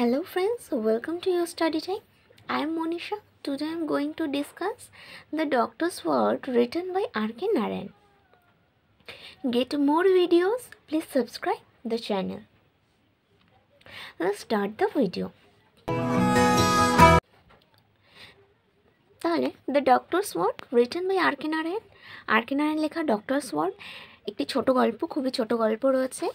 Hello friends, welcome to your study time. I am Monisha. Today I am going to discuss The Doctor's Word written by R.K. Narayan. Get more videos, please subscribe the channel. Let's start the video. তাহলে the doctor's word written by R K Narayan. R K Narayan লেখা doctor's word একটি ছোট গল্প, খুবই ছোট গল্প রয়েছে।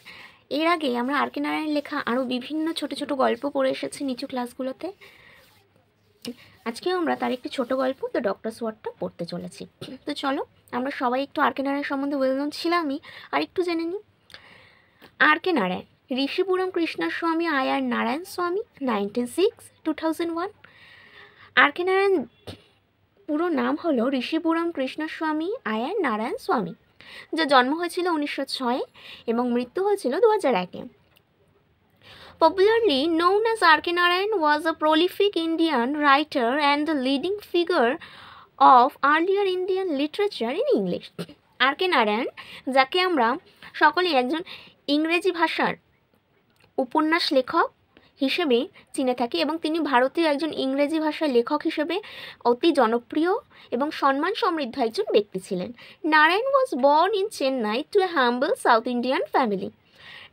এর আগে আমরা আর কে নারায়ণ লেখা আরও বিভিন্ন ছোট ছোট গল্প পড়ে এসেছি নিচু ক্লাসগুলোতে। আজকেও আমরা তার একটি ছোট গল্প দ্য ডক্টরস ওয়ার্ডটা পড়তে চলেছি। তো চলো আমরা সবাই একটু আর কে নারায়ণ সম্বন্ধে ওয়েল নোন ছিলামই, আর একটু জেনে নিই। আর কে নারায়ণ, ঋষিপুরম কৃষ্ণস্বামী আয়ার নারায়ণ স্বামী, 1906-2001। আর কে নারায়ণ পুরো নাম হলো ঋষিপুরম কৃষ্ণস্বামী আয়ার নারায়ণ স্বামী, যার জন্ম হয়েছিল 1906 এবং মৃত্যু হয়েছিল 2001-এ। Popularly known as R.K. Narayan, was a prolific Indian writer and the leading figure of earlier Indian literature in English. R.K. Narayan, যাকে আমরা সকলেই একজন ইংরেজি ভাষার উপন্যাস লেখক হিসেবে চিনে থাকি এবং তিনি ভারতীয় একজন ইংরেজি ভাষার লেখক হিসেবে অতি জনপ্রিয় এবং সম্মান সমৃদ্ধ একজন ব্যক্তি ছিলেন। Narayan was born in Chennai to a humble south Indian family.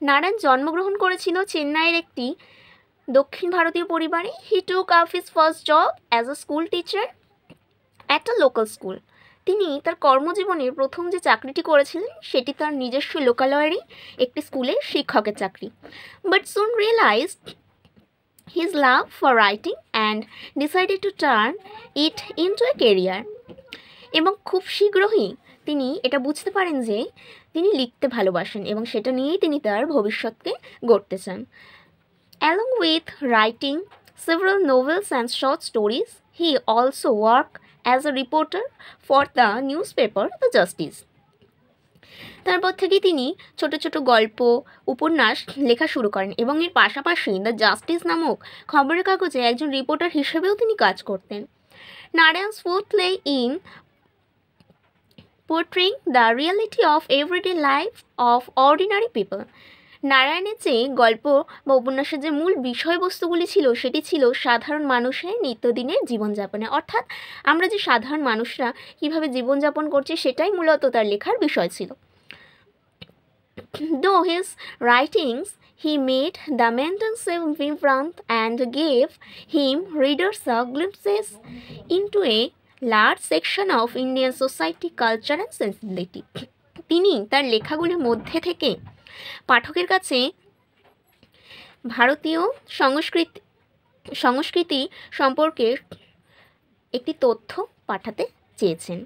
Narayan জন্মগ্রহণ করেছিল চেন্নাইয়ের একটি দক্ষিণ ভারতীয় পরিবারে। He took up his first job as a school teacher at a local school. তিনি তার কর্মজীবনের প্রথম যে চাকরিটি করেছিলেন সেটি তার নিজস্ব লোকালয়েরই একটি স্কুলের শিক্ষকের চাকরি। But soon realized his love for writing and decided to turn it into a career. এবং খুব শীঘ্রই তিনি এটা বুঝতে পারেন যে তিনি লিখতে ভালোবাসেন এবং সেটা নিয়েই তিনি তার ভবিষ্যৎকে গড়তে চান। Along with writing several novels and short stories, he also worked as a reporter for the newspaper The Justice. তারপর থেকে তিনি ছোট ছোট গল্প উপন্যাস লেখা শুরু করেন এবং এর পাশাপাশি দ্য জাস্টিস নামক খবরের কাগজে একজন রিপোর্টার হিসেবেও তিনি কাজ করতেন। Narayan's forte lay in portraying the reality of everyday life of ordinary people. নারায়ণের যে গল্প বা উপন্যাসের যে মূল বিষয়বস্তুগুলি ছিল সেটি ছিল সাধারণ মানুষের নিত্যদিনের জীবনযাপনে, অর্থাৎ আমরা যে সাধারণ মানুষরা কীভাবে জীবনযাপন করছি সেটাই মূলত তার লেখার বিষয় ছিল। Though his writings he made the mental vibrant and gave him readers a glimpses into a large section of Indian society, culture and sensibility. তিনি তার লেখাগুলির মধ্যে থেকে পাঠকের কাছে ভারতীয় সংস্কৃতি সম্পর্কে একটি তথ্য পাঠাতে চেয়েছেন।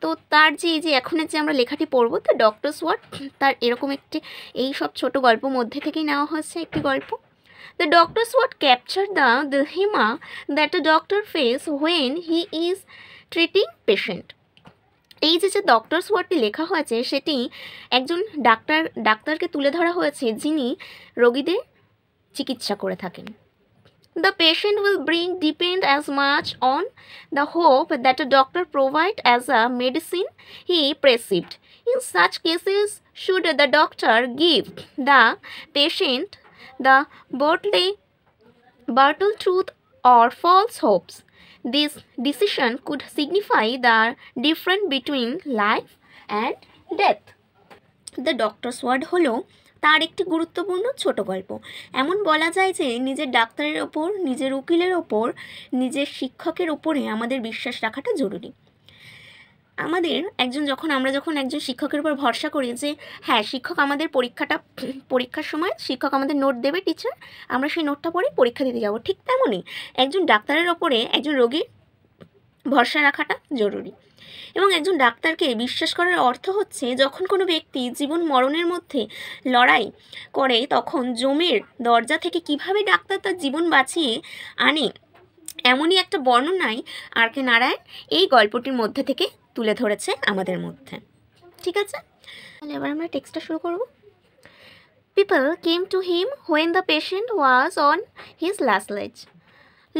তো তার যে এখনের যে আমরা লেখাটি পড়বো দ্য ডক্টরস ওয়ার্ড, তার এরকম একটি এই সব ছোট গল্প মধ্যে থেকেই নেওয়া হয়েছে একটি গল্প। The doctor's word capture the dilemma that a doctor face when he is treating patient. এই যে ডক্টরস ওয়ার্ডটি লেখা হয়েছে সেটি একজন ডাক্তারকে তুলে ধরা হয়েছে যিনি রোগীদের চিকিৎসা করে থাকেন। The patient will depend as much on the hope that a doctor provide as a medicine he prescribed. In such cases, should the doctor give the patient the brutal truth or false hopes, this decision could signify the difference between life and death. The doctor's word হলো তার একটি গুরুত্বপূর্ণ ছোট গল্প। এমন বলা যায় যে নিজের ডাক্তারের ওপর, নিজের উকিলের ওপর, নিজের শিক্ষকের ওপরে আমাদের বিশ্বাস রাখাটা জরুরি। আমরা যখন একজন শিক্ষকের উপর ভরসা করি যে হ্যাঁ শিক্ষক আমাদের পরীক্ষার সময় শিক্ষক আমাদের নোট দেবে টিচার, আমরা সেই নোটটা পড়ে পরীক্ষা দিতে যাব, ঠিক তেমনই একজন ডাক্তারের ওপরে একজন রোগীর ভরসা রাখাটা জরুরি। এবং একজন ডাক্তারকে বিশ্বাস করার অর্থ হচ্ছে যখন কোনো ব্যক্তি জীবন মরণের মধ্যে লড়াই করে তখন যমের দরজা থেকে কিভাবে ডাক্তার তার জীবন বাঁচিয়ে আনে, এমনই একটা বর্ণনাই আর কে নারায়ণ এই গল্পটির মধ্যে থেকে তুলে ধরেছে আমাদের মধ্যে। ঠিক আছে, তাহলে এবার আমরা টেক্সটটা শুরু করব। People came to him when the patient was on his last leg.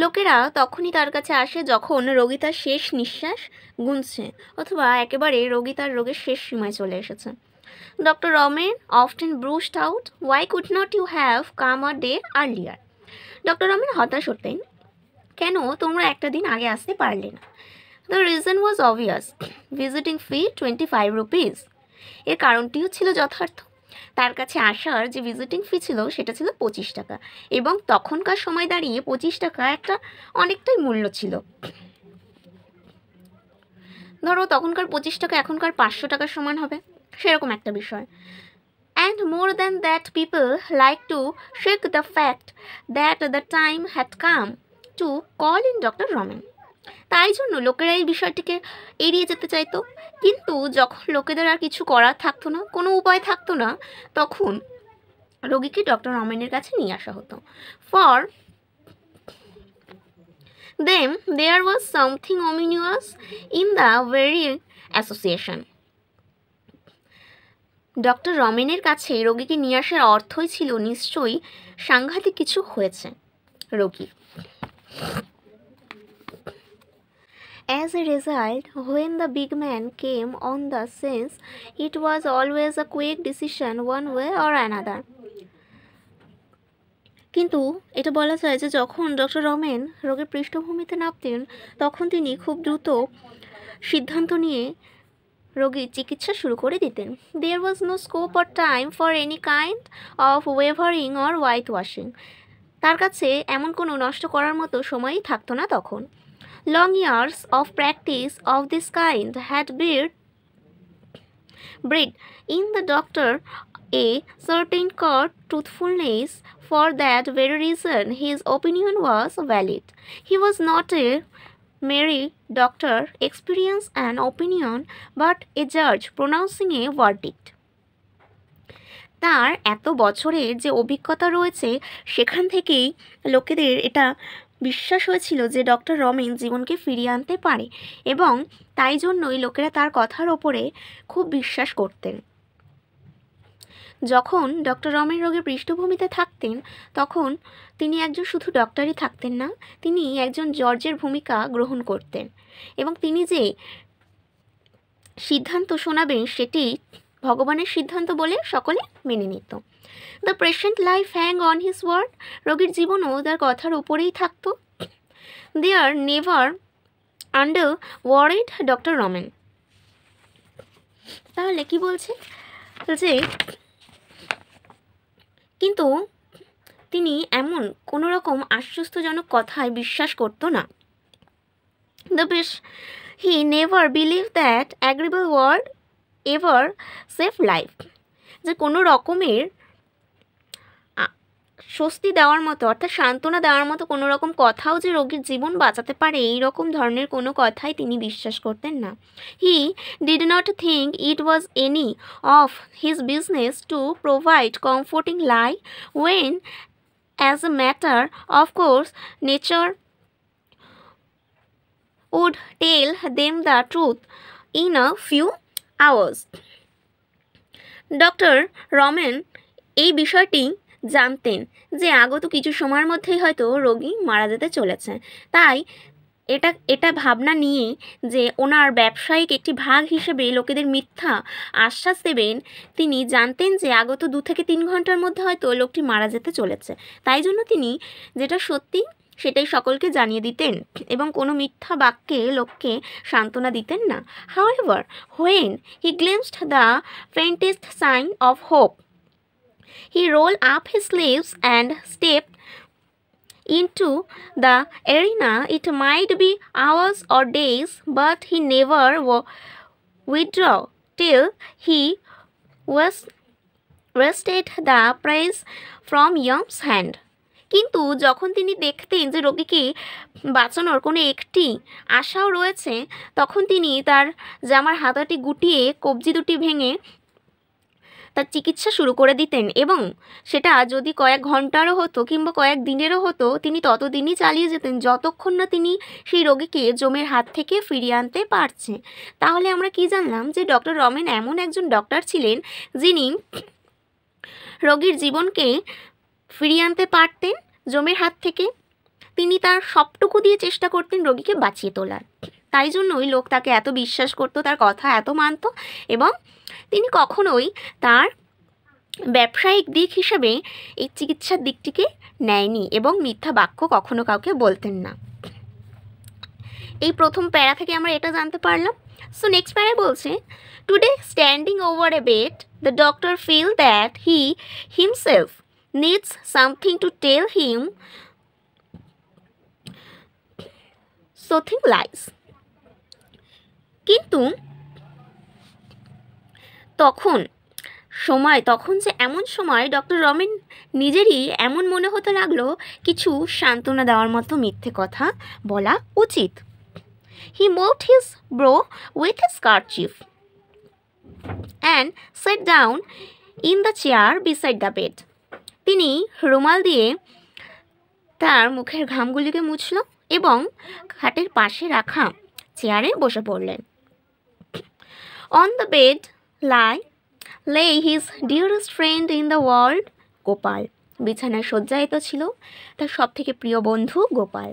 লোকেরা তখনই তার কাছে আসে যখন রোগী তার শেষ নিঃশ্বাস গুনছে অথবা একেবারে রোগী তার রোগের শেষ সীমায় চলে এসেছে। Dr. Romain often brushed out, "Why could not you have come a day earlier?" Doctor Ramen হতাশ হতেন, কেন তোমরা একটা দিন আগে আসতে পারলে না? The reason was obvious, visiting fee 25 rupees. এর কারণটিও ছিল যথার্থ। তার কাছে আসার যে ভিজিটিং ফি ছিল সেটা ছিল 25 টাকা, এবং তখনকার সময় দাঁড়িয়ে 25 টাকা একটা অনেকটাই মূল্য ছিল। ধরো তখনকার 25 টাকা এখনকার 500 টাকার সমান হবে, সেরকম একটা বিষয়। And more than that, people like to shake the fact that the time had come to call in Dr. Raman. তাই জন্য লোকেরা এই বিষয়টিকে এড়িয়ে যেতে চাইতো, কিন্তু যখন লোকেদের আর কিছু করার থাকতো না, কোনো উপায় থাকতো না, তখন রোগীকে ডক্টর রমেনের কাছে নিয়ে আসা হতো। ফর them there was something ominous in the very association. Doctor রমেনের কাছে রোগীকে নিয়ে আসার অর্থই ছিল নিশ্চয়ই সাংঘাতিক কিছু হয়েছে রোগীর। As a result, when the big man came on the scene, it was always a quick decision one way or another. কিন্তু এটা বলা যায় যে যখন ডক্টর রমেন রোগের পৃষ্ঠভূমিতে নামতেন, তখন তিনি খুব দ্রুত সিদ্ধান্ত নিয়ে রোগীর চিকিৎসা শুরু করে দিতেন। There was no scope or time for any kind of wavering or whitewashing. তার কাছে এমন কোনো নষ্ট করার মতো সময়ই থাকতো না তখন। Long years of practice of this kind had bred in the doctor a certain curt truthfulness. For that very reason, his opinion was valid. He was not a mere doctor, experience and opinion, but a judge pronouncing a verdict. তার এত বছরের যে অভিজ্ঞতা রয়েছে, সেখান থেকেই লোকেদের এটা বিশ্বাস হয়েছিল যে ডক্টর রমেন জীবনকে ফিরিয়ে আনতে পারে, এবং তাই জন্যই লোকেরা তার কথার ওপরে খুব বিশ্বাস করতেন। যখন ডক্টর রমেন রোগের পৃষ্ঠভূমিতে থাকতেন, তখন তিনি একজন শুধু ডক্টরই থাকতেন না, তিনি একজন জর্জের ভূমিকা গ্রহণ করতেন, এবং তিনি যে সিদ্ধান্ত শোনাবেন সেটি ভগবানের সিদ্ধান্ত বলে সকলে মেনে নিত। The patient life hang on his word, রোগীর জীবনও তার কথার উপরেই থাকতো। They are never under worried doctor Raman. তাহলে কি বলছে যে কিন্তু তিনি এমন কোনো রকম আশ্বস্তজনক কথায় বিশ্বাস করতো না। He never believed that agreeable word ever save life. যে কোনো রকমের স্বস্তি দেওয়ার মতো, অর্থাৎ সান্ত্বনা দেওয়ার মতো কোনো রকম কথাও যে রোগীর জীবন বাঁচাতে পারে, এই রকম ধরনের কোনো কথাই তিনি বিশ্বাস করতেন না। He did not think it was any of his business to provide comforting lie when, as a matter of course, nature would tell them the truth in a few hours. Doctor Ramen এই বিষয়টি জানতেন যে আগত কিছু সময়ের মধ্যেই হয়তো রোগী মারা যেতে চলেছে, তাই এটা ভাবনা নিয়ে যে ওনার ব্যবসায়িক একটি ভাগ হিসেবে লোকেদের মিথ্যা আশ্বাস দেবেন, তিনি জানতেন যে আগত 2 থেকে 3 ঘন্টার মধ্যে হয়তো লোকটি মারা যেতে চলেছে। তাই জন্য তিনি যেটা সত্যি সেটাই সকলকে জানিয়ে দিতেন এবং কোনো মিথ্যা বাক্যে লোককে সান্ত্বনা দিতেন না। However, when he glimpsed the faintest sign of hope, he rolled up his sleeves and stepped into the arena. It might be hours or days, but he never withdrew till he wrested the prize from Yum's hand. কিন্তু যখন তিনি দেখতেন যে রোগীকে বাঁচানোর কোনো একটি আশাও রয়েছে, তখন তিনি তার জামার হাতাটি গুটিয়ে কবজি দুটি ভেঙে তার চিকিৎসা শুরু করে দিতেন, এবং সেটা যদি কয়েক ঘন্টারও হতো কিংবা কয়েক দিনেরও হতো, তিনি ততদিনই চালিয়ে যেতেন যতক্ষণ না তিনি সেই রোগীকে জমের হাত থেকে ফিরিয়ে আনতে পারছে। তাহলে আমরা কি জানলাম যে ডক্টর রমেন এমন একজন ডক্টর ছিলেন যিনি রোগীর জীবনকে ফিরিয়ে আনতে পারতেন জমের হাত থেকে। তিনি তার সবটুকু দিয়ে চেষ্টা করতেন রোগীকে বাঁচিয়ে তোলার। তাই জন্যই লোক তাকে এত বিশ্বাস করতো, তার কথা এত মানত, এবং তিনি কখনোই তার ব্যবসায়িক দিক হিসেবে এই চিকিৎসার দিকটিকে নেয়নি এবং মিথ্যা বাক্য কখনো কাউকে বলতেন না। এই প্রথম প্যারা থেকে আমরা এটা জানতে পারলাম। সো নেক্সট প্যারা বলছে, today standing over a bed the doctor feel that he himself needs something to tell him something lies. কিন্তু তখন যে এমন সময় ডক্টর রমেন নিজেরই এমন মনে হতে লাগলো কিছু সান্ত্বনা দেওয়ার মতো মিথ্যে কথা বলা উচিত। He moved his brow with his kerchief and sat down in the chair beside the bed. তিনি রুমাল দিয়ে তার মুখের ঘামগুলিকে মুছল এবং খাটের পাশে রাখা চেয়ারে বসে পড়লেন। On the bed lay his dearest friend in the world, Gopal. বিছানায় শয্যায়িত ছিল তার সবথেকে প্রিয় বন্ধু Gopal.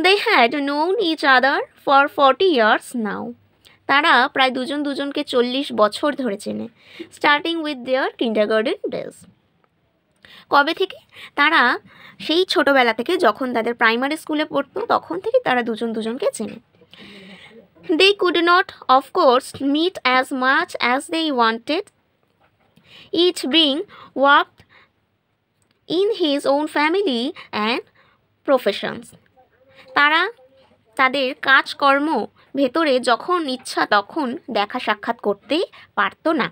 They had known each other for 40 years now. তারা প্রায় দুজন দুজনকে 40 বছর ধরে চেনে। Starting with their kindergarten days. কবে থেকে? তারা সেই ছোটবেলা থেকে, যখন তাদের প্রাইমারি স্কুলে পড়তো তখন থেকে তারা দুজন দুজনকে চেনে। They could not, of course, meet as much as they wanted, each being warped in his own family and professions. তারা তাদের কাজকর্ম ভেতরে যখন ইচ্ছা তখন দেখা সাক্ষাৎ করতে পারতো না।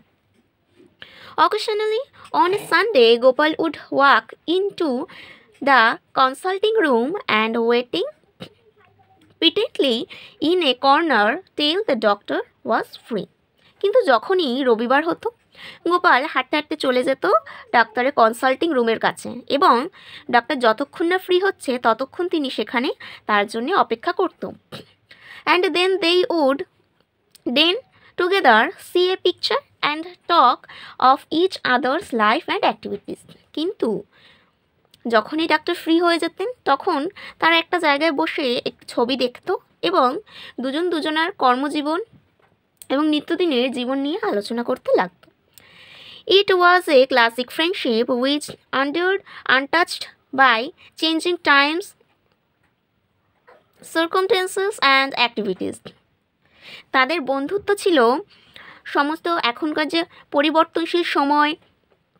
Occasionally, on a Sunday, Gopal would walk into the consulting room and waiting patiently in a corner till the doctor was free. কিন্তু যখনই রবিবার হতো, গোপাল হাঁটতে হাঁটতে চলে যেত ডাক্তারের কনসাল্টিং রুমের কাছে এবং ডাক্তার যতক্ষণ না ফ্রি হচ্ছে ততক্ষণ তিনি সেখানে তার জন্য অপেক্ষা করত। And then they would together see a picture and talk of each other's life and activities. কিন্তু যখনই ডাক্তার ফ্রি হয়ে যেতেন তখন তারা একটা জায়গায় বসে একটি ছবি দেখত এবং দুজন দুজনার কর্মজীবন এবং নিত্যদিনের জীবন নিয়ে আলোচনা করতে লাগত। It was a classic friendship which endured untouched by changing times, circumstances and activities. তাদের বন্ধুত্ব ছিল সমস্ত এখনকার যে পরিবর্তনশীল সময়,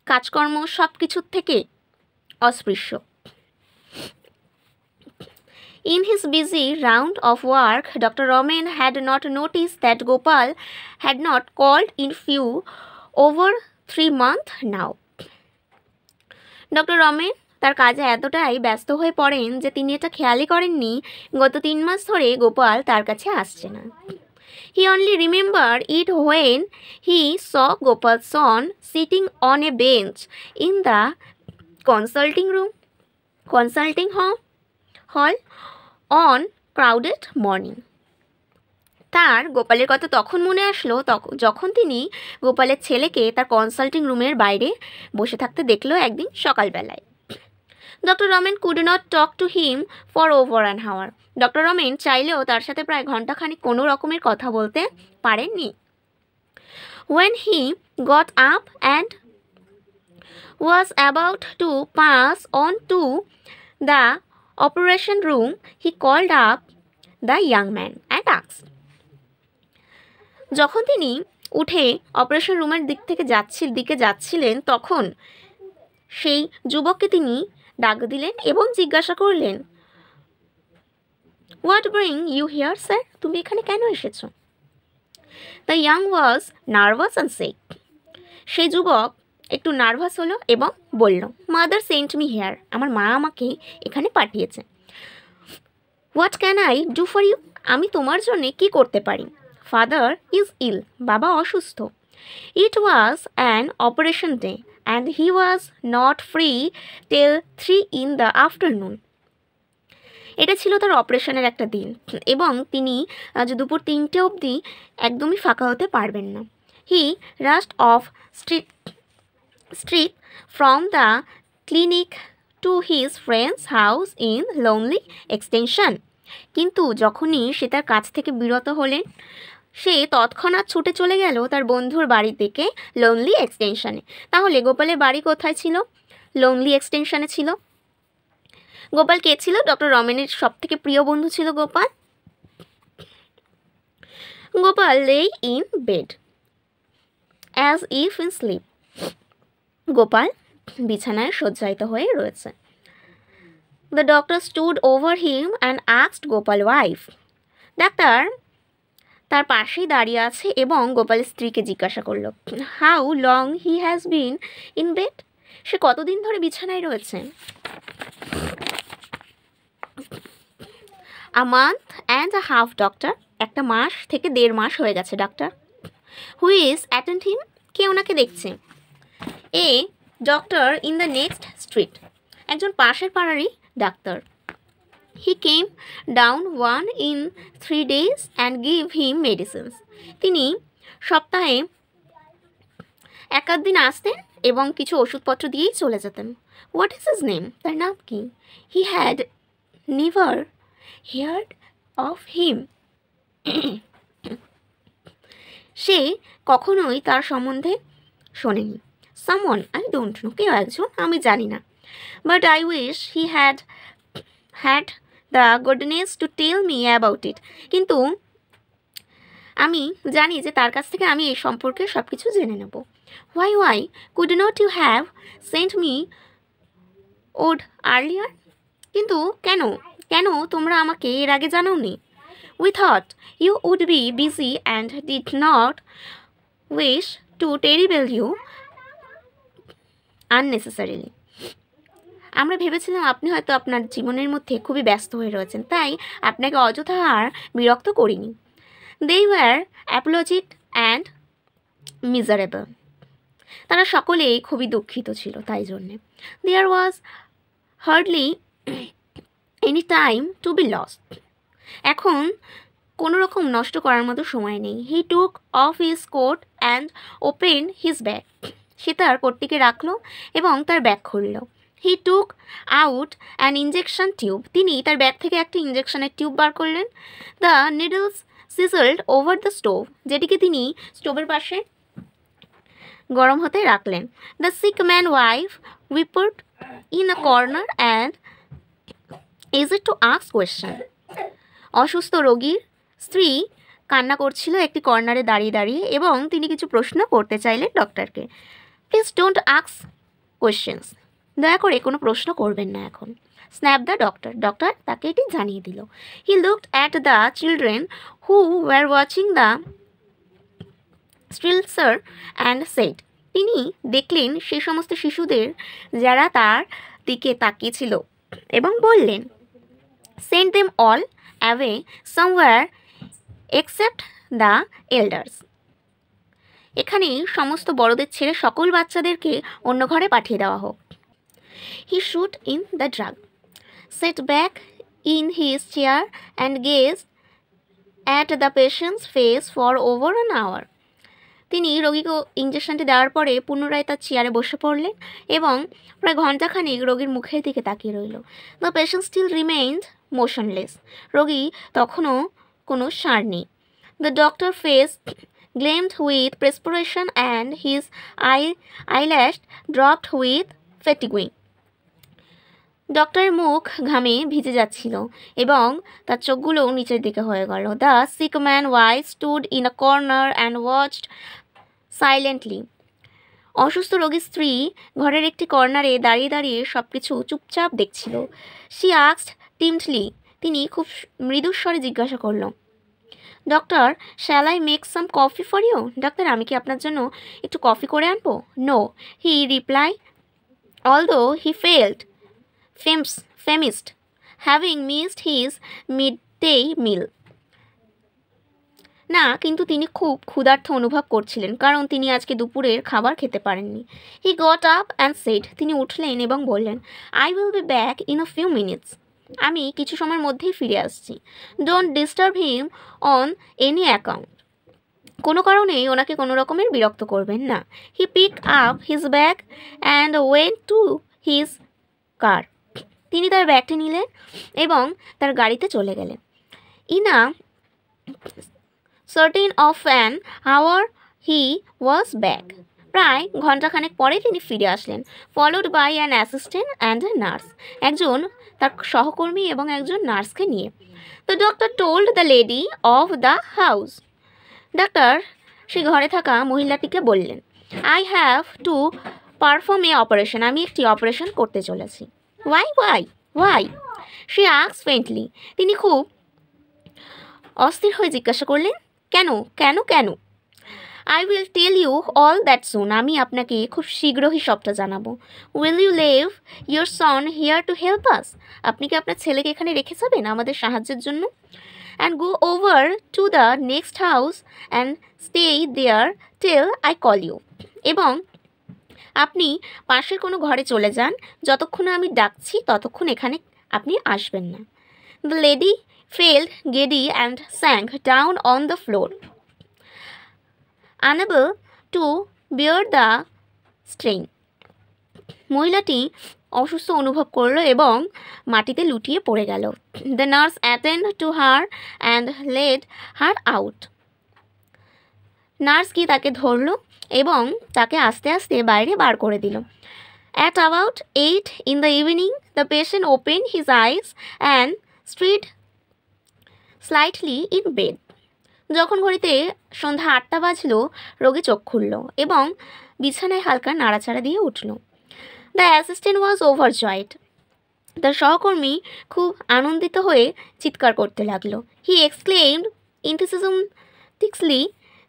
কাজকর্ম সব কিছুর থেকে অস্পৃশ্য। In his busy round of work, Dr. Raman had not noticed that Gopal had not called in few over 3 months now. Dr. Raman তার কাজে এতটাই ব্যস্ত হয়ে পড়েন যে তিনি এটা খেয়ালই করেননি গত 3 মাস ধরে গোপাল তার কাছে আসছে না। He only remembered it when he saw Gopal's son sitting on a bench in the consulting hall on crowded morning. তার গোপালের কথা তখন মনে আসলো যখন তিনি গোপালের ছেলেকে তার কনসাল্টিং রুমের বাইরে বসে থাকতে দেখলো একদিন সকালবেলায়। Doctor Ramen could not talk to him for over an হাওয়ার। ডক্টর রমেন চাইলেও তার সাথে প্রায় ঘণ্টাখানিক কোনো রকমের কথা বলতে পারেননি। When he got up and was about to pass on to the operation room, he called up the young man and asked. যখন তিনি উঠে অপারেশন রুমের দিকে যাচ্ছিলেন তখন সেই যুবককে তিনি ডাক দিলেন এবং জিজ্ঞাসা করলেন, what bring you here sir? তুমি এখানে কেন এসেছো? The young was nervous and sick. সেই যুবক একটু নার্ভাস হলো এবং বলল, মাদার সেন্ট মি হিয়ার। আমার মা আমাকে এখানে পাঠিয়েছে। What can I do for you? আমি তোমার জন্য কি করতে পারি? Father is ill. বাবা অসুস্থ। It was an operation day and he was not free till 3 in the afternoon. এটা ছিল তার অপারেশনের একটা দিন এবং তিনি আজ দুপুর 3টে অবধি একদমই ফাঁকা হতে পারবেন না। He rushed off street from the clinic to his friend's house in Lonely Extension. কিন্তু যখনই সে তার কাছ থেকে বিরত হলেন সে তৎক্ষণাৎ ছুটে চলে গেল তার বন্ধুর বাড়ির দিকে, লোনলি এক্সটেনশনে। তাহলে গোপালের বাড়ি কোথায় ছিল? লোনলি এক্সটেনশনে ছিল। গোপাল কে ছিল? ডক্টর রমেনের সব থেকে প্রিয় বন্ধু ছিল Gopal. Gopal lay in bed as if in sleep. Gopal বিছানায় শয্যায়িত হয়ে রয়েছে। The doctor stood over him and asked Gopal wife. ডাক্তার তার পাশেই দাঁড়িয়ে আছে এবং গোপালের স্ত্রীকে জিজ্ঞাসা করল, how long he has been in bed. সে কতদিন ধরে বিছানায় রয়েছে? A month and a half, doctor. একটা মাস থেকে 1.5 মাস হয়ে গেছে ডাক্তার। Who is attend him. কে ওনাকে দেখছে? A doctor in the next street. একজন পাশের পাড়ারই ডাক্তার। He came down 1 in 3 days and gave him medicines. তিনি সপ্তাহে 1 দিন আসতেন এবং কিছু ওষুধপত্র দিয়েই চলে যেতেন। What is his name? তার নাম কি? He had never heard of him. সে কখনোই তার সম্বন্ধে শোনেনি। Someone, I don't know. কেউ একজন, আমি জানি না। But I wish he had the goodness to tell me about it. কিন্তু আমি জানি যে তার কাছ থেকে আমি এই সম্পর্কে সব কিছু জেনে নেব। Why could not you have sent me word earlier? কিন্তু কেন তোমরা আমাকে এর আগে জানাওনি? We thought you would be busy and did not wish to terrible you unnecessarily. আমরা ভেবেছিলাম আপনি হয়তো আপনার জীবনের মধ্যে খুবই ব্যস্ত হয়ে রয়েছেন, তাই আপনাকে অযথা আর বিরক্ত করিনি। They were apologetic and miserable. তারা সকলেই খুবই দুঃখিত ছিল তাই জন্যে। There was hardly any time to be lost. এখন কোনো রকম নষ্ট করার মতো সময় নেই। He took off his coat and opened his bag. সে তার কোটটিকে রাখলো এবং তার ব্যাগ খুলল। He took out an injection tube. তিনি তার ব্যাগ থেকে একটা ইঞ্জেকশনের টিউব বার করলেন। The needles sizzled over the stove. যেটিকে তিনি স্টোভের পাশে গরম হতে রাখলেন। The sick man wife whimpered in a corner and easy to ask question. অসুস্থ রোগীর স্ত্রী কান্না করছিল একটি কর্নারে দাঁড়িয়ে দাঁড়িয়ে এবং তিনি কিছু প্রশ্ন করতে চাইলেন ডক্টরকে। Please don't ask questions. দয়া করে কোনো প্রশ্ন করবেন না এখন। Snap the doctor. ডক্টর তাকে এটি জানিয়ে দিল। He looked at the children who were watching the স্ট্রিলসার অ্যান্ড সেড। তিনি দেখলেন সেই সমস্ত শিশুদের যারা তার দিকে তাকিয়েছিল এবং বললেন, send them all away somewhere except the elders. এখানে সমস্ত বড়দের ছেড়ে সকল বাচ্চাদেরকে অন্য ঘরে পাঠিয়ে দেওয়া হোক। He shoot in the drug, sat back in his chair and gazed at the patient's face for over an hour. তিনি রোগীকে ইঞ্জেকশনটি দেওয়ার পরে পুনরায় তার চেয়ারে বসে পড়লেন এবং প্রায় ঘণ্টাখানেক রোগীর মুখের দিকে তাকিয়ে রইল। The patient still remained motionless. রোগী তখনও কোনো সাড় নেই। The doctor face gleamed with perspiration and his eyelash dropped with fatigue. ডক্টরের মুখ ঘামে ভিজে যাচ্ছিল এবং তার চোখগুলো নিচের দিকে হয়ে গেল। The sick man wife stood in a corner and watched silently. অসুস্থ রোগীর স্ত্রী ঘরের একটি কর্নারে দাঁড়িয়ে দাঁড়িয়ে সব কিছু চুপচাপ দেখছিল। She asked timidly. তিনি খুব মৃদুস্বরে জিজ্ঞাসা করল, doctor shall I make some coffee for you? ডাক্তার আমি কি আপনার জন্য একটু কফি করে আনবো? No, he reply, although he felt famished, having missed his midday meal. না, কিন্তু তিনি খুব ক্ষুধার্ত অনুভব করছিলেন কারণ তিনি আজকে দুপুরের খাবার খেতে পারেননি। He got up and said, তিনি উঠলেন এবং বললেন, I will be back in a few minutes. আমি কিছু সময়ের মধ্যেই ফিরে আসছি। Don't disturb him on any account. কোনো কারণেই ওনাকে কোনো রকমের বিরক্ত করবেন না। He picked up his bag and went to his car. তিনি তার ব্যাগটি নিলেন এবং তার গাড়িতে চলে গেলেন। In a certain of an hour he was back. প্রায় ঘণ্টাখানেক পরে তিনি ফিরে আসলেন, followed by an assistant and a nurse, একজন তার সহকর্মী এবং একজন নার্সকে নিয়ে। The doctor told the lady of the house, ডাক্তার সে ঘরে থাকা মহিলাটিকে বললেন, I have to perform a operation, আমি একটি অপারেশন করতে চলেছি। ওয়াই ওয়াই ওয়াই সে আক্স ফেন্টলি, তিনি খুব অস্থির হয়ে জিজ্ঞাসা করলেন, কেন কেন কেন? I will tell you all that soon, আমি আপনাকে খুব শীঘ্রই সবটা জানাবো। Will you leave your son here to help us, আপনি কি আপনার ছেলেকে এখানে রেখে যাবেন আমাদের সাহায্যের জন্য? And go over to the next house and stay there till I call you, এবং আপনি পাশের কোনো ঘরে চলে যান, যতক্ষণ আমি ডাকছি ততক্ষণ এখানে আপনি আসবেন না। The lady felt giddy and sank down on the floor, unable to bear the strain, মহিলাটি অসুস্থ অনুভব করলো এবং মাটিতে লুটিয়ে পড়ে গেল। The nurse attend to her and led her out, nurse কি তাকে ধরলো এবং তাকে আস্তে আস্তে বাইরে বার করে দিল। At about 8 in the evening the patient opened his eyes and stirred slightly in bed, যখন ঘড়িতে সন্ধ্যা 8টা বাজলো, রোগী চোখ খুলল এবং বিছানায় হালকা নাড়াচাড়া দিয়ে উঠল। দ্য অ্যাসিস্ট্যান্ট ওয়াজ ওভারজয়েড, তার সহকর্মী খুব আনন্দিত হয়ে চিৎকার করতে লাগলো। He exclaimed enthusiastically,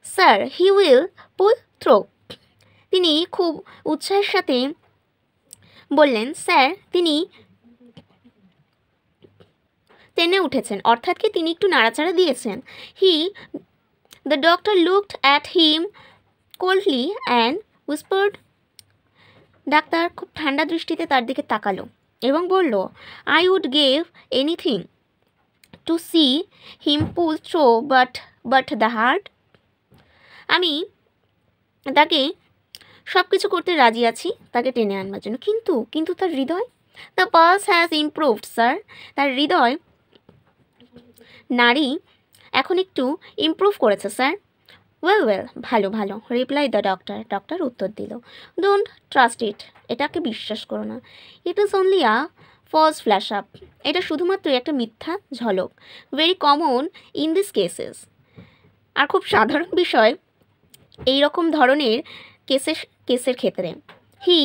sir he will pull through, তিনি খুব উৎসাহের সাথে বললেন, স্যার তিনি টেনে উঠেছেন, অর্থাৎ কি তিনি একটু নাড়াচাড়া দিয়েছেন। The doctor looked at him coldly and whispered, ডাক্তার খুব ঠান্ডা দৃষ্টিতে তার দিকে তাকালো এবং বলল, I would give anything to see him pull through but the heart, আমি তাকে সব কিছু করতে রাজি আছি তাকে টেনে আনবার জন্য, কিন্তু তার হৃদয়, the pulse has improved sir, তার হৃদয় নাড়ি এখন একটু ইমপ্রুভ করেছে স্যার। ওয়েল ভালো ভালো, রিপ্লাই দ্য ডক্টর উত্তর দিল। ডোন্ট ট্রাস্ট ইট, এটাকে বিশ্বাস করো না। It is only a false flash up, এটা শুধুমাত্র একটা মিথ্যা ঝলক। Very common in this cases, আর খুব সাধারণ বিষয় এই রকম ধরনের কেসের ক্ষেত্রে। হি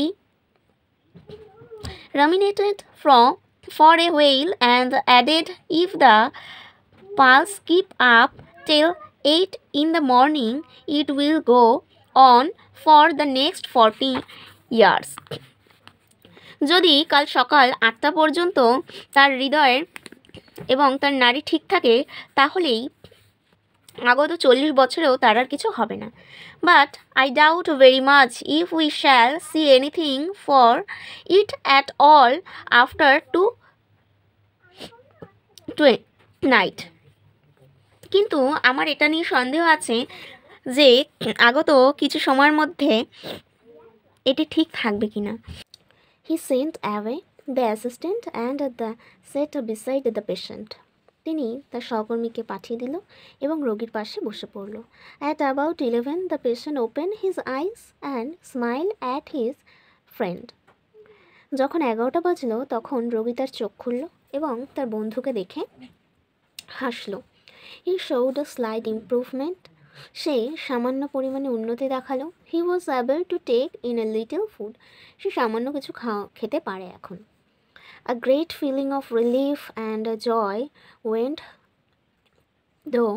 ruminated for a while and added, if the pulse keep up till 8 in the morning, it will go on for the next 40 years. যদি কাল সকাল 8টা পর্যন্ত তার হৃদয়ের এবং তার নাড়ি ঠিক থাকে, তাহলেই আগত 40 বছরেও তার আর কিছু হবে না। But I doubt very much if we shall see anything for it at all after night, কিন্তু আমার এটা নিয়ে সন্দেহ আছে যে আগত কিছু সময়ের মধ্যে এটি ঠিক থাকবে কিনা। He sent away the assistant and the set beside the patient, তিনি তার সহকর্মীকে পাঠিয়ে দিল এবং রোগীর পাশে বসে পড়ল। At about 11 the patient open his eyes and smile at his friend, যখন 11টা বাজলো তখন রোগী তার চোখ খুলল এবং তার বন্ধুকে দেখে হাসলো। He showed a slight improvement, সে সামান্য পরিমাণে উন্নতি দেখালো। He was able to take in a little food, সে সামান্য কিছু খেতে পারে এখন। A great feeling of relief and joy went through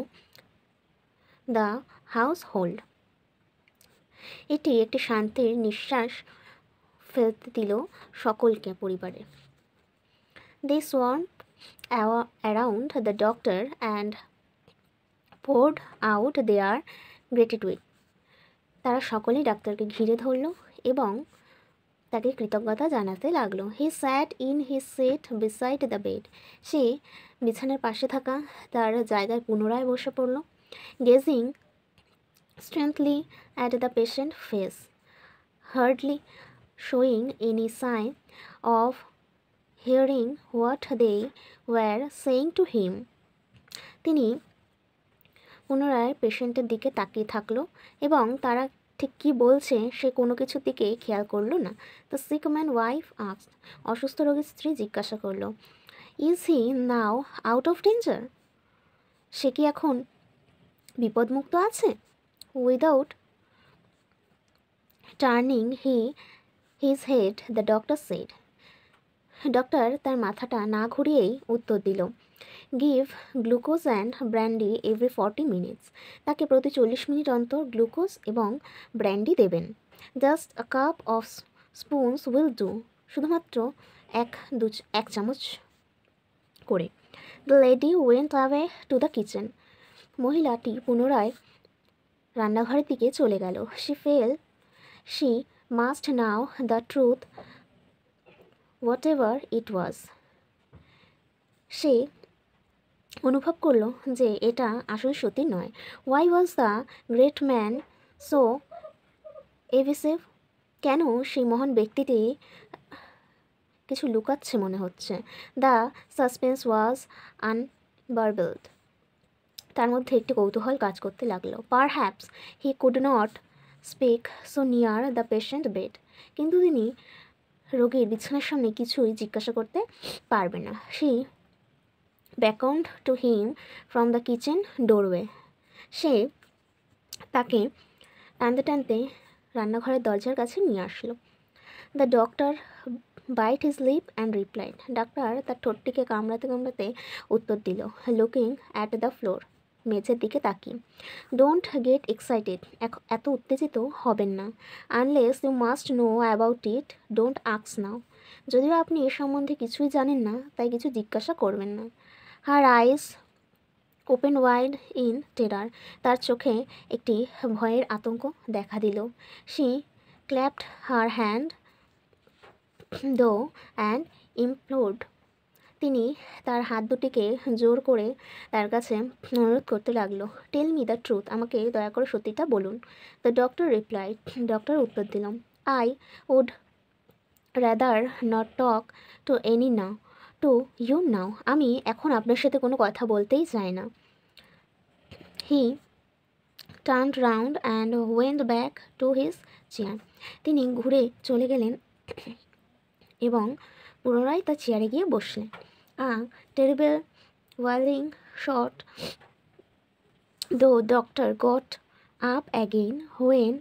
the household, এটি একটি শান্তির নিঃশ্বাস ফেলতে দিল সকলকে পরিবারে। They swarmed around the doctor and poured out their gratitude, তারা সকলেই ডাক্তারকে ঘিরে ধরল এবং তাকে কৃতজ্ঞতা জানাতে লাগলো। He sat in his seat beside the bed, সে বিছানার পাশে থাকা তার জায়গায় পুনরায় বসে পড়ল। Gazing strongly at the patient face, hardly showing any sign of hearing what they were saying to him, তিনি পুনরায় পেশেন্টের দিকে তাকিয়ে থাকলো এবং তারা ঠিক কী বলছে সে কোনো কিছুর দিকে খেয়াল করলো না। The sick man wife asked, অসুস্থ রোগীর স্ত্রী জিজ্ঞাসা করলো, is he now out of danger, সে কি এখন বিপদমুক্ত আছে? Without turning his head the doctor said, doctor তার মাথাটা না ঘুরিয়েই উত্তর দিল, give glucose and brandy every 40 minutes, তাকে প্রতি 40 মিনিট অন্তর গ্লুকোজ এবং ব্র্যান্ডি দেবেন। Just a cup of spoons will do, শুধুমাত্র এক চামচ করে। The lady went away two the kitchen, মহিলাটি পুনরায় রান্নাঘরের দিকে চলে গেল। She must know the truth whatever it was, সে অনুভব করলো যে এটা আসলে সত্যি নয়। Why was the great man so evasive, কেন সেই মহান ব্যক্তিটি কিছু লুকাচ্ছে মনে হচ্ছে। দ্য সাসপেন্স ওয়াজ আনবারবেলড, তার মধ্যে একটি কৌতূহল কাজ করতে লাগলো। Perhaps he could not speak so near the patient bed, কিন্তু তিনি রোগীর বিছানার সামনে কিছুই জিজ্ঞাসা করতে পারবে না। She beckoned to him from the kitchen doorway, সে তাকে টানতে টানতে রান্নাঘরের দরজার কাছে নিয়ে আসলো। The doctor bite his lip and replied, ডাক্তার তার ঠোঁটটিকে কামড়াতে কামড়াতে উত্তর দিল, লুকিং অ্যাট দ্য ফ্লোর, মেঝের দিকে তাকিয়ে, ডোন্ট গেট এক্সাইটেড, এত উত্তেজিত হবেন না। Unless you must know about it don't ask now, যদিও আপনি এ সম্বন্ধে কিছুই জানেন না তাই কিছু জিজ্ঞাসা করবেন না। হার আইস ওপেন ওয়াইড ইন টেরার, তার চোখে একটি ভয়ের আতঙ্ক দেখা দিল। শি ক্ল্যাপড হার হ্যান্ড দো অ্যান্ড ইমপ্লোর্ড, তিনি তার হাত দুটিকে জোর করে তার কাছে অনুরোধ করতে লাগলো, টেল মি দ্য ট্রুথ, আমাকে দয়া করে সত্যিটা বলুন। দ্য ডক্টর রিপ্লাইড, ডক্টর উত্তর দিলাম, I would rather not talk to any now to you now, আমি এখন আপনার সাথে কোনো কথা বলতেই চাই না। He turned round and went back to his chair, তিনি ঘুরে চলে গেলেন এবং পুনরায় তার চেয়ারে গিয়ে বসলেন। আ টেরিবল ওয়াইলিং শট দো doctor got up again when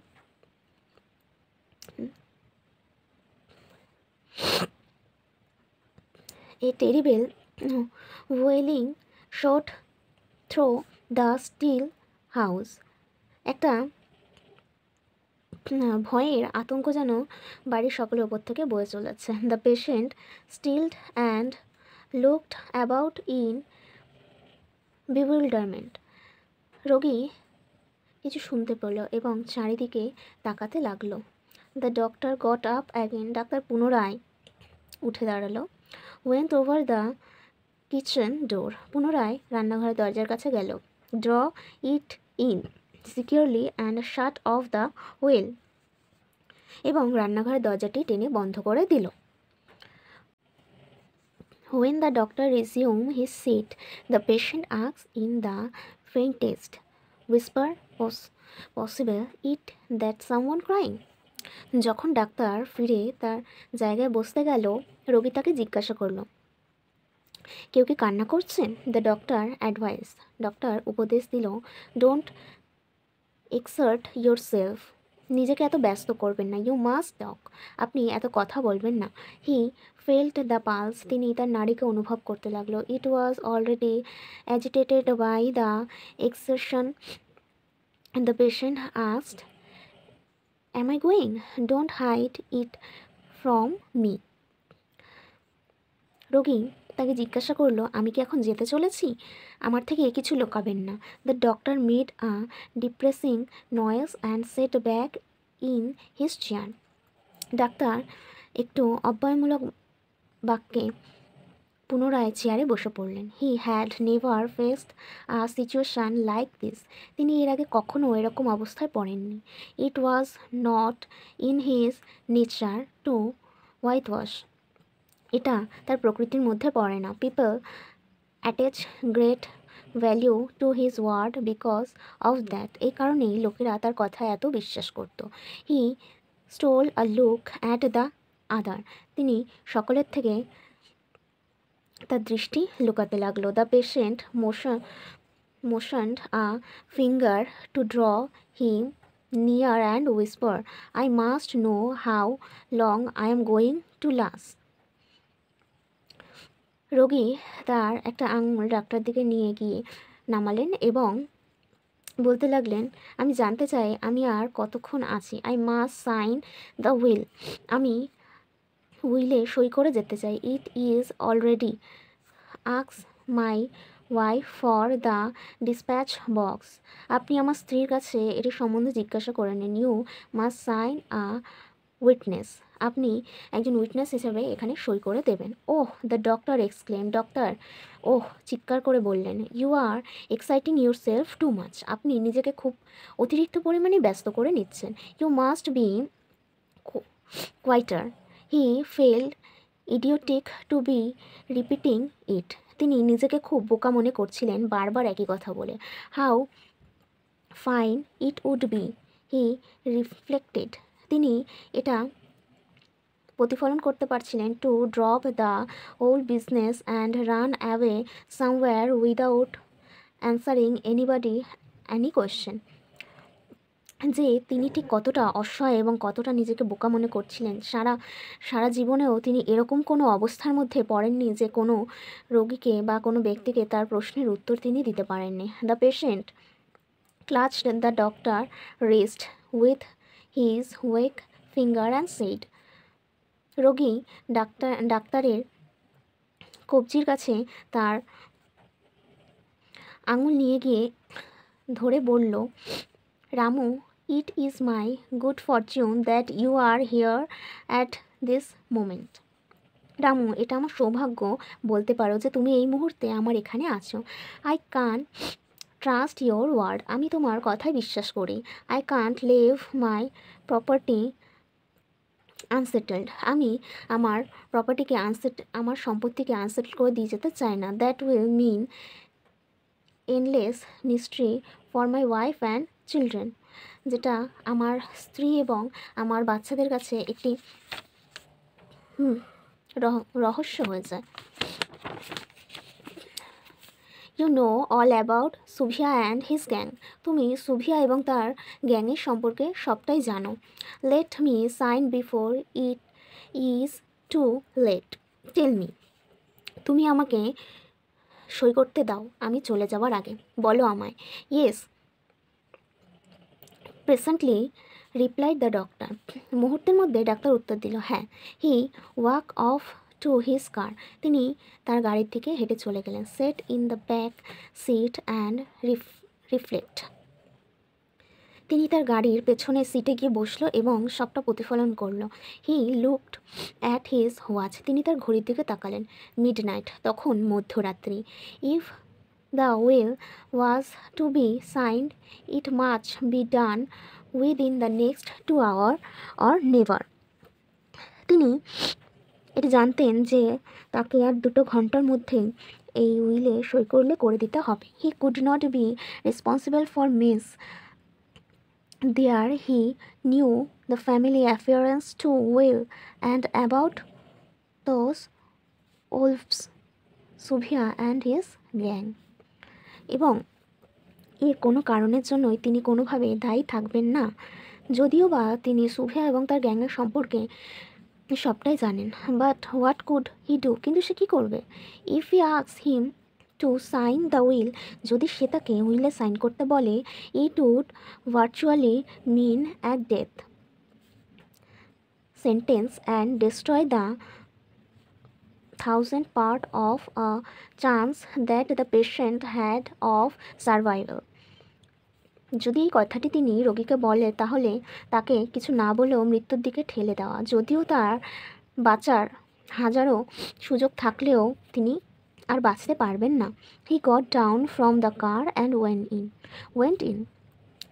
a terrible wailing shot through the still house, একটা ভয়ের আতঙ্ক যেন বাড়ির সকলের ওপর থেকে বয়ে চলেছে। The patient stilled and looked about in bewilderment, রোগী কিছু শুনতে পেল এবং চারিদিকে তাকাতে লাগলো। The doctor got up again, ডাক্তার পুনরায় উঠে দাঁড়ালো। Went over the kitchen door, পুনরায় রান্নাঘরের দরজার কাছে গেল। Draw it in securely and shut off the wheel, এবং রান্নাঘরের দরজাটি টেনে বন্ধ করে দিল। When the doctor resumed his seat, the patient asked in the faintest whisper possible, "It that someone crying?" যখন ডাক্তার ফিরে তার জায়গায় বসতে গেল, রোগী তাকে জিজ্ঞাসা করলো, কেউ কি কান্না করছেন? দ্য ডক্টর অ্যাডভাইস, ডক্টর উপদেশ দিল, ডোন্ট এক্সার্ট ইয়োর সেলফ, নিজেকে এত ব্যস্ত করবেন না। ইউ মাস্ট টক, আপনি এত কথা বলবেন না। হি ফেল্ট দ্য পালস, তিনি তার নাড়িকে অনুভব করতে লাগলো। It was already agitated by the exertion. The patient asked, am I going? Don't hide it from me, রোগী তাকে জিজ্ঞাসা করলো, আমি কি এখন যেতে চলেছি? আমার থেকে কিছু লুকাবেন না। The doctor made a depressing noise and set back in his chair, ডাক্তার একটু অব্যয়মূলক বাক্যে পুনরায় চেয়ারে বসে পড়লেন। He had never faced a situation like this, তিনি এর আগে কখনও এরকম অবস্থায় পড়েননি। It was not in his nature to whitewash, এটা তার প্রকৃতির মধ্যে পড়ে না। People attach great value to his word because of that. এই কারণেই লোকেরা তার কথা এত বিশ্বাস করত। He stole a look at the other. তিনি সকলের থেকে তার দৃষ্টি লুকাতে লাগলো। The patient motioned a finger to draw him near and whisper, I must know how long I am going to last. রোগী তার একটা আঙুল ডাক্তার দিকে নিয়ে গিয়ে নামালেন এবং বলতে লাগলেন, আমি জানতে চাই আমি আর কতক্ষণ আছি। I must sign the will. আমি উইলে সই করে যেতে চাই। ইট ইজ অলরেডি আক্স my wife for the dispatch box. আপনি আমার স্ত্রীর কাছে এটি সম্বন্ধে জিজ্ঞাসা করে নিন। You must sign a witness. আপনি একজন উইটনেস হিসেবে এখানে সই করে দেবেন। Oh, the doctor exclaim. Doctor চিৎকার করে বললেন, you are exciting yourself too much. আপনি নিজেকে খুব অতিরিক্ত পরিমাণে ব্যস্ত করে নিচ্ছেন। You must be quieter. He felt idiotic to be repeating it. তিনি নিজেকে খুব বোকা মনে করছিলেন বারবার একই কথা বলে। How fine it would be, he reflected. তিনি এটা প্রতিফলন করতে পারছিলেন, to drop the whole business and run away somewhere without answering anybody any question. যে তিনি ঠিক কতটা অসহায় এবং কতটা নিজেকে বোকা মনে করছিলেন। সারা জীবনেও তিনি এরকম কোনো অবস্থার মধ্যে পড়েননি যে কোনো রোগীকে বা কোনো ব্যক্তিকে তার প্রশ্নের উত্তর তিনি দিতে পারেননি। The patient clutched the doctor wrist with his weak finger and said. রোগী ডাক্তারের কবজির কাছে তার আঙুল নিয়ে গিয়ে ধরে বলল, Ramu, it is my good fortune that you are here at this moment. Ramu, এটা আমার সৌভাগ্য বলতে পারো যে তুমি এই মুহূর্তে আমার এখানে আছো। আই কান ট্রাস্ট ইয়োর ওয়ার্ড। আমি তোমার কথায় বিশ্বাস করি। I can't leave my property unsettled. আমি আমার আমার সম্পত্তিকে আনসেটেল করে দিয়ে যেতে চাই না। That will mean endless mystery for my wife and children. যেটা আমার স্ত্রী এবং আমার বাচ্চাদের কাছে একটি রহস্য হয়ে যায়। You know all about Subbiah and his gang. তুমি সুভিয়া এবং তার গ্যাংয়ের সম্পর্কে সবটাই জানো। Let me sign before it is too late. Tell me. তুমি আমাকে সই করতে দাও আমি চলে যাওয়ার আগে। বলো আমায়। Yes presently replied the doctor. মুহূর্তের মধ্যে ডাক্তার উত্তর দিল, হ্যাঁ। He walk off to his car. তিনি তার গাড়ির দিকে হেঁটে চলে গেলেন। Set in the back seat and reflect. তিনি তার গাড়ির পেছনের সিটে গিয়ে বসলো এবং সবটা প্রতিফলন করলো। He looked at his watch. তিনি তার ঘড়ির দিকে তাকালেন। মিডনাইট, তখন মধ্যরাত্রি। If the will was to be signed it must be done within the next 2 hours or never. তিনি এটি জানতেন যে তাকে আর 2 ঘন্টার মধ্যে এই উইলে সই করলে করে দিতে হবে। He could not be responsible for miss there. He knew the family affairs too well and about those wolves, Subhia and his gang. এবং এর কোনো কারণের জন্যই তিনি কোনোভাবে দায়ী থাকবেন না, যদিও বা তিনি সুভিয়া এবং তার গ্যাংয়ের সম্পর্কে সবটাই জানেন। But what could he do? কিন্তু সে কী করবে? If he asks him to sign the will, যদি সে তাকে উইলে সাইন করতে বলে, it would virtually mean at death sentence and destroy the 1000th part of a chance that the patient had of survival. যদি এই কথাটি তিনি রোগীকে বলে তাহলে তাকে কিছু না বলেও মৃত্যুর দিকে ঠেলে দেওয়া, যদিও তার বাঁচার হাজারো সুযোগ থাকলেও তিনি আর বাঁচতে পারবেন না। He got down from the car and went in.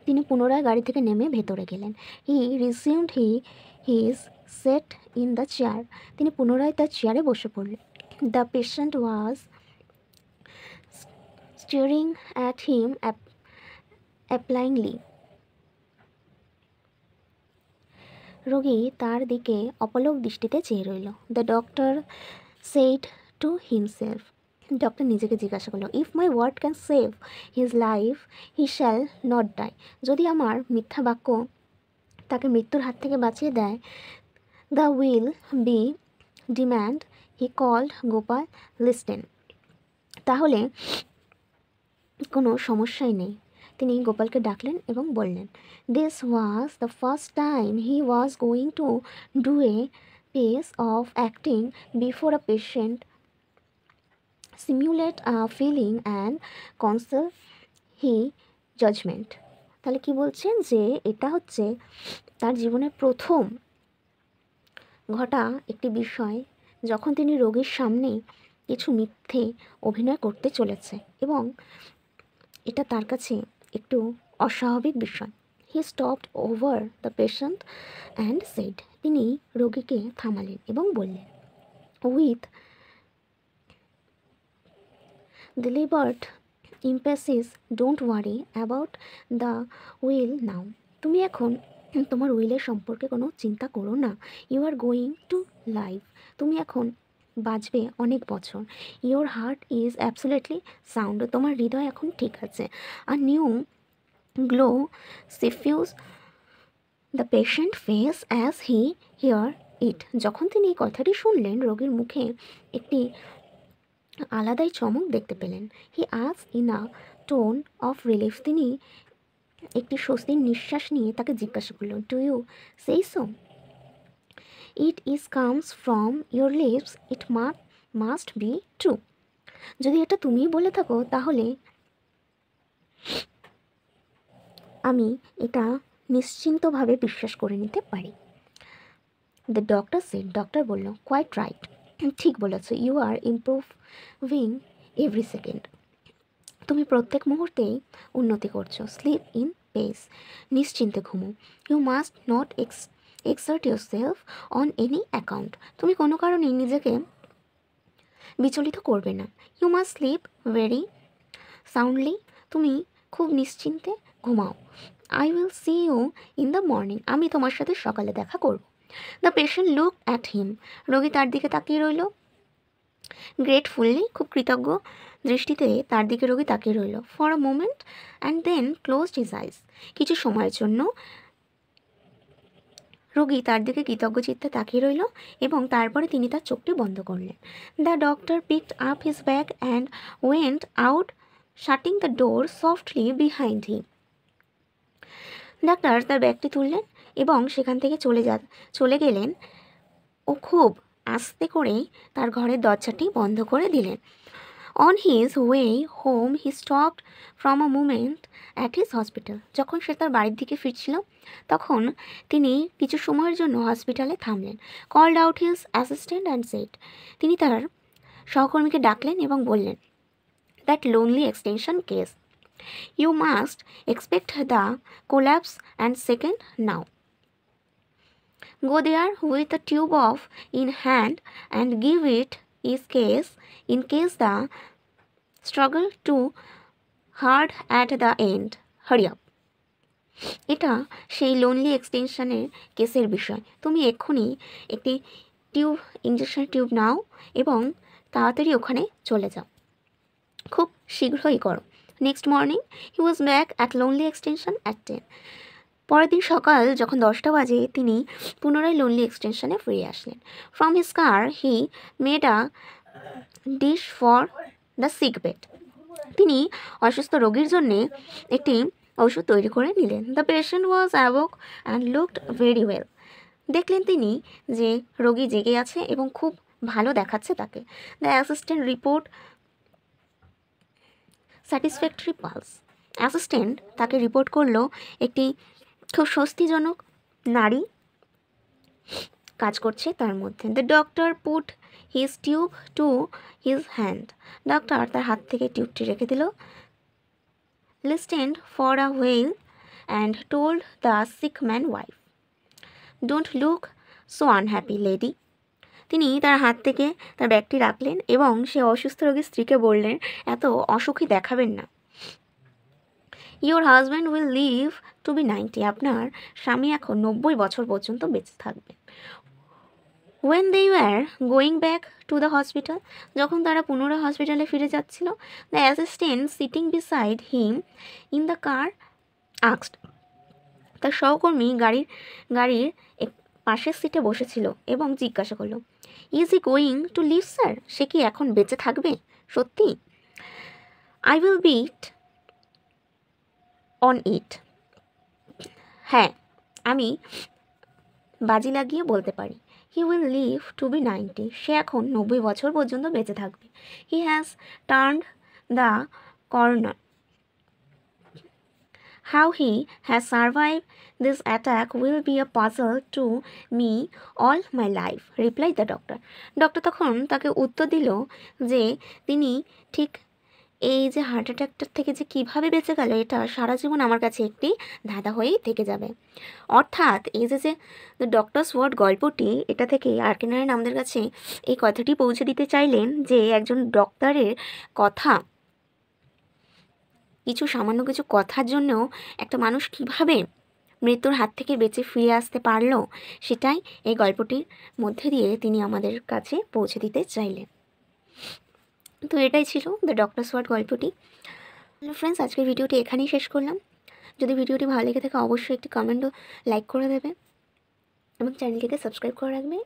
তিনি পুনরায় গাড়ি থেকে নেমে ভেতরে গেলেন। He resumed his seat in the chair. তিনি পুনরায় তার চেয়ারে বসে পড়লেন। The patient was staring at him appallingly. রোগী তার দিকে অপলক দৃষ্টিতে চেয়ে রইল। The doctor said to himself. Doctor নিজেকে জিজ্ঞাসা করলো, if my word can save his life he shall not die. যদি আমার মিথ্যা বাক্য তাকে মৃত্যুর হাত থেকে বাঁচিয়ে দেয়, the will be demand he called Gopal listen. তাহলে কোনো সমস্যাই নেই। তিনি গোপালকে ডাকলেন এবং বললেন, this was the first time he was going to do a piece of acting before a patient, simulate a feeling and conceal he judgment. তাহলে কি বলছেন যে এটা হচ্ছে তার জীবনের প্রথম ঘটা একটি বিষয় যখন তিনি রোগীর সামনে কিছু মিথ্যে অভিনয় করতে চলেছে, এবং এটা তার কাছে একটু অস্বাভাবিক বিষয়। He stopped over the patient and said. তিনি রোগীকে থামালেন এবং বললেন, with deliberate emphasis, don't worry about the will now. তুমি এখন তোমার উইলের সম্পর্কে কোনো চিন্তা করো না। You are going to live. তুমি এখন বাঁচবে অনেক বছর। Your heart is absolutely sound. তোমার হৃদয় এখন ঠিক আছে। A new glow suffused the patient face as he hear it. যখন তিনি এই কথাটি শুনলেন, রোগীর মুখে একটি আলাদাই চমক দেখতে পেলেন। He asked in a tone of relief. তিনি একটি স্বস্তির নিঃশ্বাস নিয়ে তাকে জিজ্ঞাসা করলেন, do you say so? It is comes from your lips, it must be true. যদি এটা তুমিই বলে থাকো তাহলে আমি এটা নিশ্চিন্তভাবে বিশ্বাস করে নিতে পারি। The doctor said. ডক্টর বলল, কোয়াইট রাইট। ঠিক বলেছ। You are improving every second. তুমি প্রত্যেক মুহূর্তেই উন্নতি করছো। Sleep in peace. নিশ্চিন্তে ঘুমো। You must not exert yourself on any account. তুমি কোনো কারণেই নিজেকে বিচলিত করবে না। You must sleep very soundly. তুমি খুব নিশ্চিন্তে ঘুমাও। I will see you in the morning. আমি তোমার সাথে সকালে দেখা করব। The patient look at him. রোগী তার দিকে তাকিয়ে রইল। গ্রেটফুলি, খুব কৃতজ্ঞ দৃষ্টিতে তার দিকে রোগী তাকিয়ে রইল। For a moment and then closed his eyes. কিছু সময়ের জন্য রোগী তার দিকে কৃতজ্ঞ চিত্তে তাকিয়ে রইল এবং তারপরে তিনি তার চোখটি বন্ধ করলেন। The doctor picked up his bag and went out, shutting the door softly behind him. ডাক্তার তার ব্যাগটি তুললেন এবং সেখান থেকে চলে গেলেন ও খুব আস্তে করে তার ঘরের দরজাটি বন্ধ করে দিলেন। On his way home he stopped from a moment at his hospital. যখন সে তার বাড়ির দিকে ফিরছিল তখন তিনি কিছু সময়ের জন্য হসপিটালে থামলেন। Called out his assistant and said. তিনি তার সহকর্মীকে ডাকলেন এবং বললেন, that lonely extension case, you must expect the collapse and second now. Go there with a tube of in hand and give it his case in case the struggle too hard at the end. Hurry up. এটা সেই lonely এক্সটেনশনের কেসের বিষয়। তুমি এক্ষুনি একটি injection tube নাও এবং তাড়াতাড়ি ওখানে চলে যাও। খুব শীঘ্রই করো। Next morning he was back at lonely extension at 10। পরের দিন সকাল যখন 10টা বাজে তিনি পুনরায় লোনলি এক্সটেনশনে ফিরে আসলেন। From his car he made a dish for the sick bed. তিনি অসুস্থ রোগীর জন্যে একটি ওষুধ তৈরি করে নিলেন। The patient was awake and looked very well. দেখলেন তিনি যে রোগী জেগে আছে এবং খুব ভালো দেখাচ্ছে তাকে। The assistant report satisfactory pulse. Assistant তাকে রিপোর্ট করলো একটি খুব স্বস্তিজনক নাড়ি কাজ করছে তার মধ্যে। The doctor put his tube to his hand. Doctor তার হাত থেকে টিউবটি রেখে দিল। Listened for a while and told the sick man wife, don't look so unhappy lady. তিনি তার হাত থেকে তার ব্যাগটি রাখলেন এবং সে অসুস্থ রোগীর স্ত্রীকে বললেন, এত অসুখী দেখাবেন না। Your husband will live to be 90। আপনার স্বামী এখন 90 বছর পর্যন্ত বেঁচে থাকবেন। When they were going back to the hospital, যখন তারা পুনরায় হসপিটালে ফিরে যাচ্ছিল, the assistant sitting beside him in the car asked, তার সহকর্মী গাড়ির পাশের সিটে বসেছিল এবং জিজ্ঞাসা করলো, is he going to live sir? সে কি এখন বেঁচে থাকবে সত্যি? I will bet on it. হ্যাঁ, আমি বাজি লাগিয়ে বলতে পারি। He will live to be 90। সে এখন 90 বছর পর্যন্ত বেঁচে থাকবে। He has turned the corner. How he has survived this attack will be a puzzle to me all my life, replied the doctor. Doctor তখন তাকে উত্তর দিল যে তিনি ঠিক এই যে হার্ট অ্যাটাকটার থেকে যে কীভাবে বেঁচে গেল, এটা সারা জীবন আমার কাছে একটি ধাঁধা হয়েই থেকে যাবে। অর্থাৎ এই যে দ্য ডক্টরস ওয়ার্ড গল্পটি, এটা থেকে আর.কে. নারায়ণ আমাদের কাছে এই কথাটি পৌঁছে দিতে চাইলেন যে একজন ডক্টরের কথা, কিছু সামান্য কিছু কথার জন্যও একটা মানুষ কিভাবে মৃত্যুর হাত থেকে বেঁচে ফিরে আসতে পারলো, সেটাই এই গল্পটির মধ্যে দিয়ে তিনি আমাদের কাছে পৌঁছে দিতে চাইলেন। তো এটাই ছিল দ্য ডক্টরস ওয়ার্ড গল্পটি। ফ্রেন্ডস, আজকের ভিডিওটি এখানেই শেষ করলাম। যদি ভিডিওটি ভালো লেগে থাকে অবশ্যই একটি কমেন্ট ও লাইক করে দেবে এবং চ্যানেলটিকে সাবস্ক্রাইব করে রাখবে।